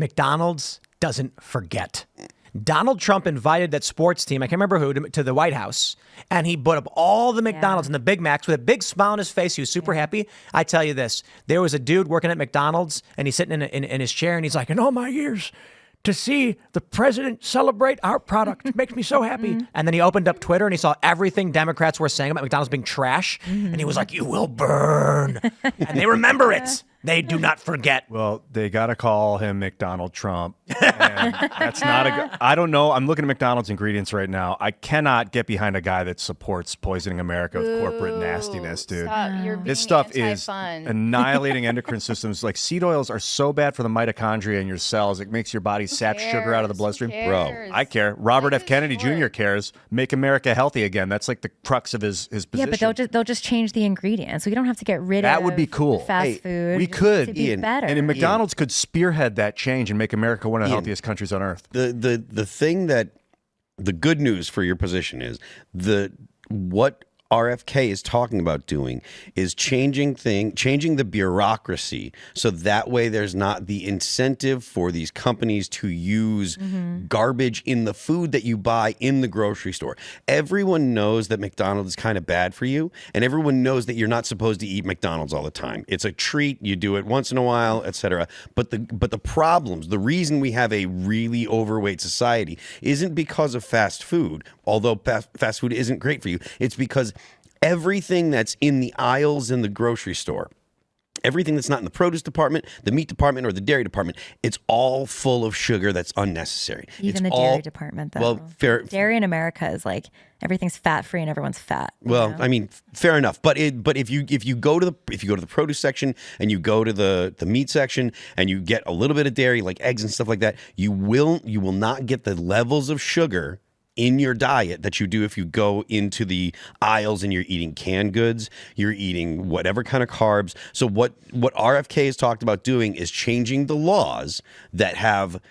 McDonald's doesn't forget. Donald Trump invited that sports team, I can't remember who, to the White House, and he put up all the McDonald's and the Big Macs with a big smile on his face. He was super happy. I tell you this, there was a dude working at McDonald's, and he's sitting in his chair, and he's like, in all my years, to see the president celebrate our product makes me so happy. And then he opened up Twitter, and he saw everything Democrats were saying about McDonald's being trash, and he was like, you will burn. And they remember it. They do not forget. Well, they got to call him McDonald Trump. And that's not a good, I don't know. I'm looking at McDonald's ingredients right now. I cannot get behind a guy that supports poisoning America with corporate nastiness, dude. This stuff is annihilating endocrine systems. Like seed oils are so bad for the mitochondria in your cells. It makes your body sap sugar out of the bloodstream. Bro, I care. Robert F. Kennedy Jr. cares. Make America healthy again. That's like the crux of his position. Yeah, but they'll just change the ingredients. So you don't have to get rid of that would be cool. Fast food. We could, Ian, better. And McDonald's could spearhead that change and make America one of the healthiest countries on earth. The thing that the good news for your position is what RFK is talking about doing is changing the bureaucracy so that way there's not the incentive for these companies to use garbage in the food that you buy in the grocery store. Everyone knows that McDonald's is kind of bad for you, and everyone knows that you're not supposed to eat McDonald's all the time. It's a treat. You do it once in a while, etc. But the problems, the reason we have a really overweight society isn't because of fast food, although fast food isn't great for you. It's because everything that's in the aisles in the grocery store, everything that's not in the produce department, the meat department, or the dairy department, it's all full of sugar that's unnecessary. Even the dairy department, though. Well, dairy in America is like everything's fat-free and everyone's fat. Well, I mean, fair enough. But if you go to the produce section and you go to the meat section and you get a little bit of dairy, like eggs and stuff like that, you will not get the levels of sugar in your diet that you do if you go into the aisles and you're eating canned goods, you're eating whatever kind of carbs. So what RFK has talked about doing is changing the laws that have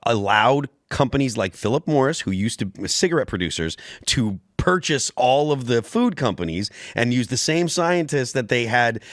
allowed companies like Philip Morris, who used to cigarette producers, to purchase all of the food companies and use the same scientists that they had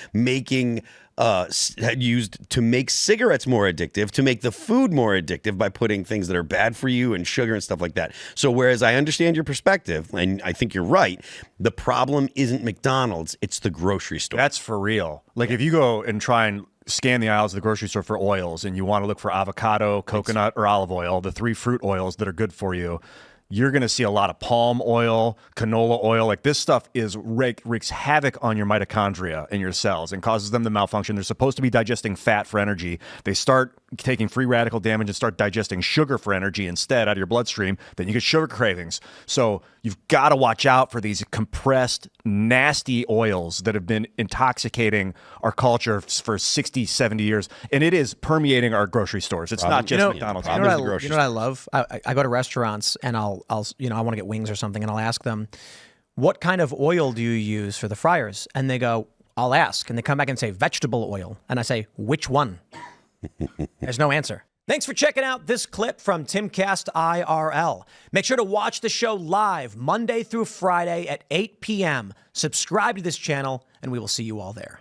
used to make cigarettes more addictive, to make the food more addictive by putting things that are bad for you and sugar and stuff like that. So whereas I understand your perspective, and I think you're right, the problem isn't McDonald's, it's the grocery store. That's for real. Like if you go and try and scan the aisles of the grocery store for oils and you want to look for avocado, coconut, or olive oil, the 3 fruit oils that are good for you, you're going to see a lot of palm oil, canola oil. Like this stuff wreaks havoc on your mitochondria in your cells and causes them to malfunction. They're supposed to be digesting fat for energy. They start taking free radical damage and start digesting sugar for energy instead out of your bloodstream. Then you get sugar cravings. So you've got to watch out for these compressed, nasty oils that have been intoxicating our culture for 60, 70 years. And it is permeating our grocery stores. It's not just McDonald's. You know what I love? I go to restaurants and I want to get wings or something, and I'll ask them, what kind of oil do you use for the fryers? And they go, I'll ask. And they come back and say, vegetable oil. And I say, which one? There's no answer. Thanks for checking out this clip from Timcast IRL. Make sure to watch the show live Monday through Friday at 8 p.m. Subscribe to this channel, and we will see you all there.